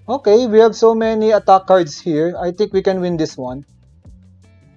Okay, we have so many attack cards here. I think we can win this one.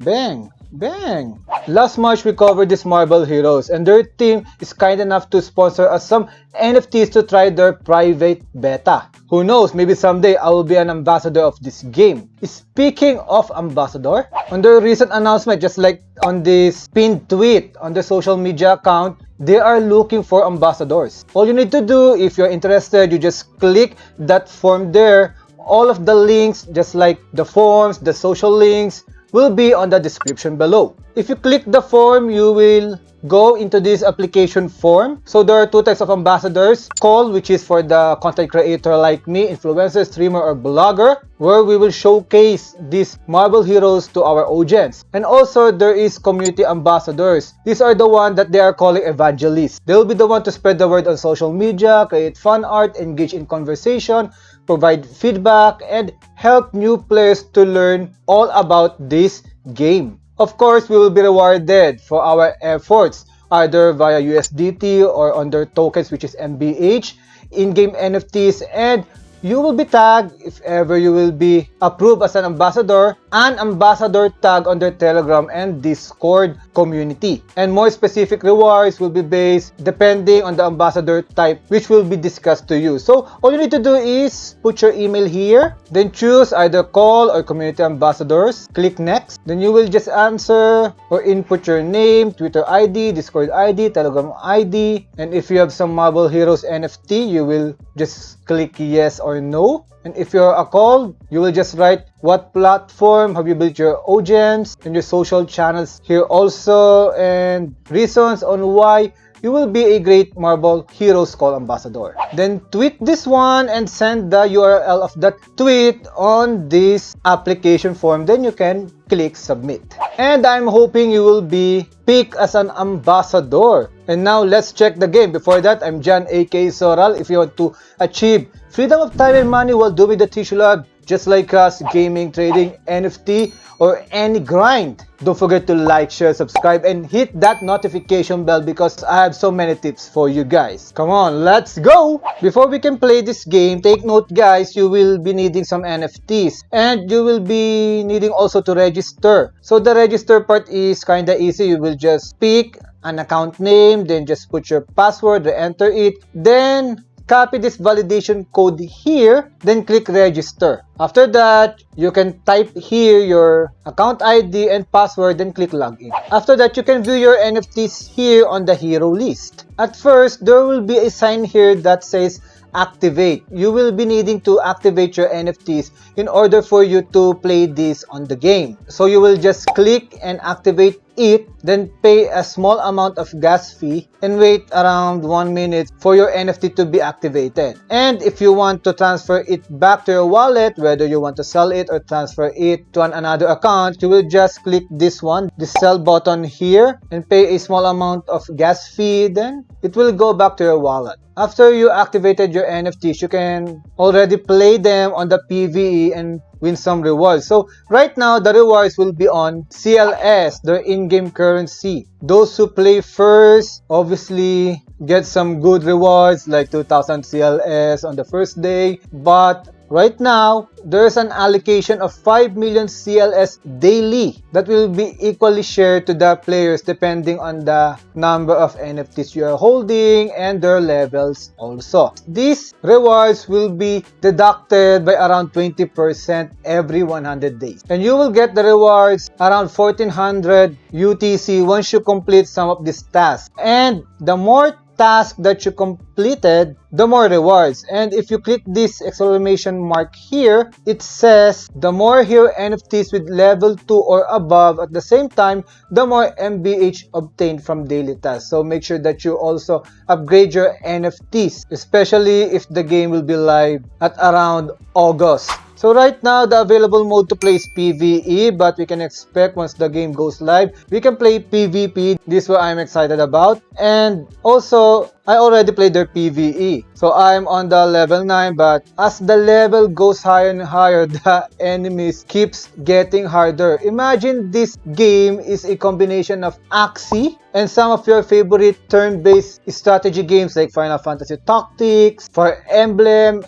Bang! Bang! Last March we covered these Marble Heroes and their team is kind enough to sponsor us some NFTs to try their private beta. Who knows, maybe someday I will be an ambassador of this game. Speaking of ambassador, on their recent announcement, just like on this pinned tweet on the social media account, they are looking for ambassadors. All you need to do, if you're interested, you just click that form there. All of the links, just like the forms, the social links, will be on the description below. If you click the form, you will go into this application form. So there are two types of ambassadors. Call, which is for the content creator like me, influencer, streamer, or blogger, where we will showcase these Marble Heroes to our audience. And also there is community ambassadors. These are the ones that they are calling evangelists. They'll be the one to spread the word on social media, create fun art, engage in conversation, provide feedback, and help new players to learn all about this game. Of course, we will be rewarded for our efforts, either via USDT or on their tokens, which is MBH, in-game NFTs, and you will be tagged if ever you will be approved as an ambassador tag on their Telegram and Discord community. And more specific rewards will be based depending on the ambassador type, which will be discussed to you. So all you need to do is put your email here, then choose either call or community ambassadors, click next, then you will just answer or input your name, Twitter ID, Discord ID, Telegram ID, and if you have some Marble Heroes NFT, you will just click yes or no. And if you're a call, you will just write what platform have you built your audience and your social channels here also, and reasons on why you will be a great Marble Heroes Call ambassador. Then tweet this one and send the URL of that tweet on this application form. Then you can click submit. And I'm hoping you will be picked as an ambassador. And now let's check the game. Before that, I'm John aka Soral. If you want to achieve freedom of time and money while doing the Tissue Lab, just like us, gaming, trading, NFT, or any grind, don't forget to like, share, subscribe, and hit that notification bell because I have so many tips for you guys. Come on, let's go! Before we can play this game, take note guys, you will be needing some NFTs and you will be needing also to register. So the register part is kinda easy. You will just pick an account name, then just put your password, enter it, then copy this validation code here, then click register. After that, you can type here your account ID and password, then click login. After that, you can view your NFTs here on the hero list. At first, there will be a sign here that says activate. You will be needing to activate your NFTs in order for you to play this on the game. So you will just click and activate it, then pay a small amount of gas fee and wait around 1 minute for your NFT to be activated. And if you want to transfer it back to your wallet, whether you want to sell it or transfer it to another account, you will just click this one, the sell button here, and pay a small amount of gas fee, then it will go back to your wallet. After you activated your NFTs, you can already play them on the PvE and win some rewards. So right now, the rewards will be on CLS, their in-game currency. Those who play first obviously get some good rewards like 2000 CLS on the first day. But right now, there's an allocation of 5 million CLS daily that will be equally shared to the players depending on the number of NFTs you are holding and their levels also. These rewards will be deducted by around 20% every 100 days. And you will get the rewards around 1400 UTC once you complete some of these tasks. And the more task that you completed, the more rewards. And if you click this exclamation mark here, it says the more hero NFTs with level 2 or above, at the same time, the more MBH obtained from daily tasks. So make sure that you also upgrade your NFTs, especially if the game will be live at around August. So right now, the available mode to play is PvE, but we can expect once the game goes live, we can play PvP. This is what I'm excited about. And also, I already played their PvE. So I'm on the level 9, but as the level goes higher and higher, the enemies keeps getting harder. Imagine this game is a combination of Axie and some of your favorite turn-based strategy games like Final Fantasy Tactics, Fire Emblem,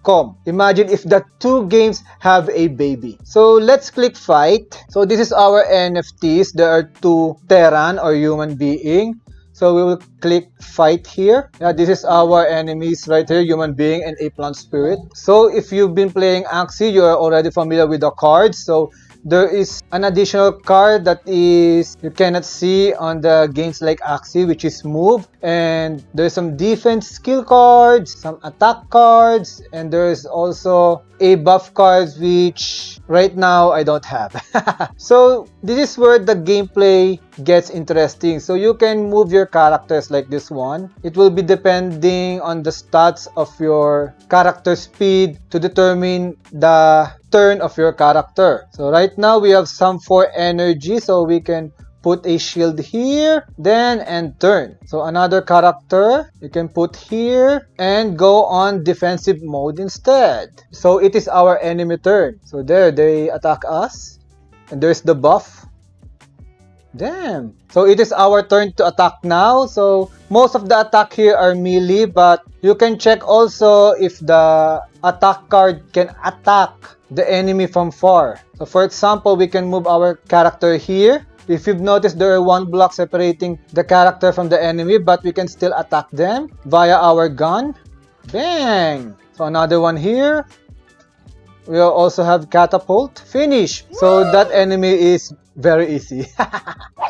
XCOM. Imagine if the two games have a baby. So let's click fight. So this is our NFTs. There are two Terran or human being. So we will click fight here. Yeah, this is our enemies right here, human being and a plant spirit. So if you've been playing Axie, you are already familiar with the cards. So there is an additional card that is you cannot see on the games like Axie, which is move. And there's some defense skill cards, some attack cards, and there's also a buff cards which right now I don't have. So this is where the gameplay gets interesting. So you can move your characters like this one. It will be depending on the stats of your character speed to determine the turn of your character. So right now we have some 4 energy, so we can put a shield here, then and turn. So another character you can put here and go on defensive mode instead. So it is our enemy turn. So there they attack us, and there's the buff. Damn. So it is our turn to attack now. So most of the attack here are melee, but you can check also if the attack card can attack the enemy from far. So for example, we can move our character here. If you've noticed, there are 1 block separating the character from the enemy, but we can still attack them via our gun. Bang! So another one here. We also have catapult. Finish! So that enemy is very easy.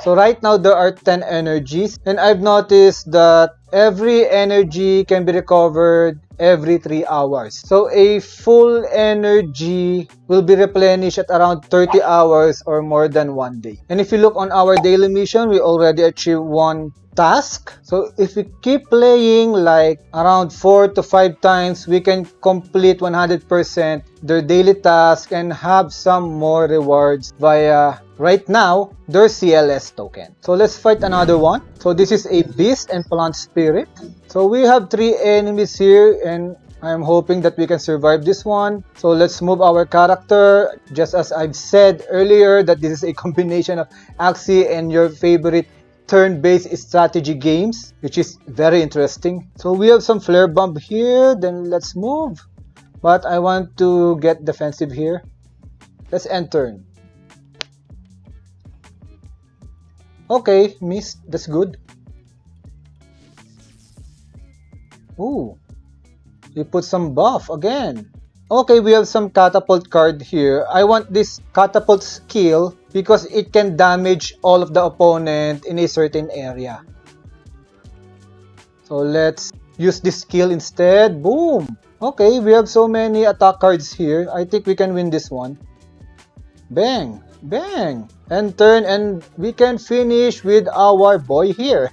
So right now there are 10 energies, and I've noticed that every energy can be recovered every 3 hours. So a full energy will be replenished at around 30 hours or more than 1 day. And if you look on our daily mission, we already achieved 1 task. So if we keep playing like around 4 to 5 times, we can complete 100% their daily task and have some more rewards via right now their CLS token. So let's fight another one. So this is a beast and plant spirit. So we have 3 enemies here, and I'm hoping that we can survive this one. So let's move our character. Just as I've said earlier, that this is a combination of Axie and your favorite turn-based strategy games, which is very interesting. So we have some flare bomb here, then let's move. But I want to get defensive here. Let's end turn. Okay, missed. That's good. Ooh, we put some buff again. Okay, we have some catapult card here. I want this catapult skill because it can damage all of the opponent in a certain area. So let's use this skill instead. Boom! Okay, we have so many attack cards here. I think we can win this one. Bang! Bang! And turn, and we can finish with our boy here.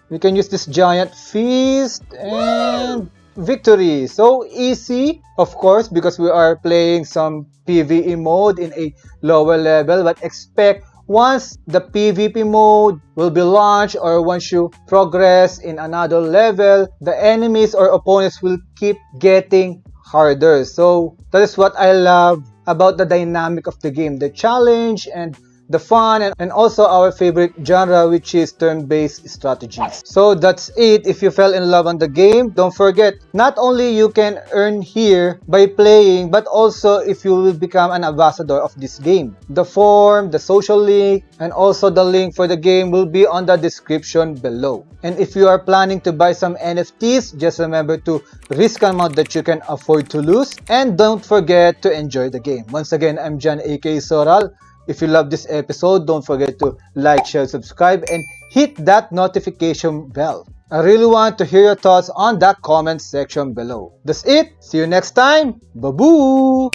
We can use this giant feast and victory. So easy, of course, because we are playing some PvE mode in a lower level, but expect once the PvP mode will be launched or once you progress in another level, the enemies or opponents will keep getting harder. So that is what I love about the dynamic of the game, the challenge and the fun, and also our favorite genre, which is turn-based strategies. So that's it. If you fell in love on the game, don't forget, not only you can earn here by playing, but also if you will become an ambassador of this game. The form, the social link, and also the link for the game will be on the description below. And if you are planning to buy some NFTs, just remember to risk an amount that you can afford to lose, and don't forget to enjoy the game. Once again, I'm John aka Soral. If you love this episode, don't forget to like, share, subscribe, and hit that notification bell. I really want to hear your thoughts on that comment section below. That's it. See you next time. Baboo!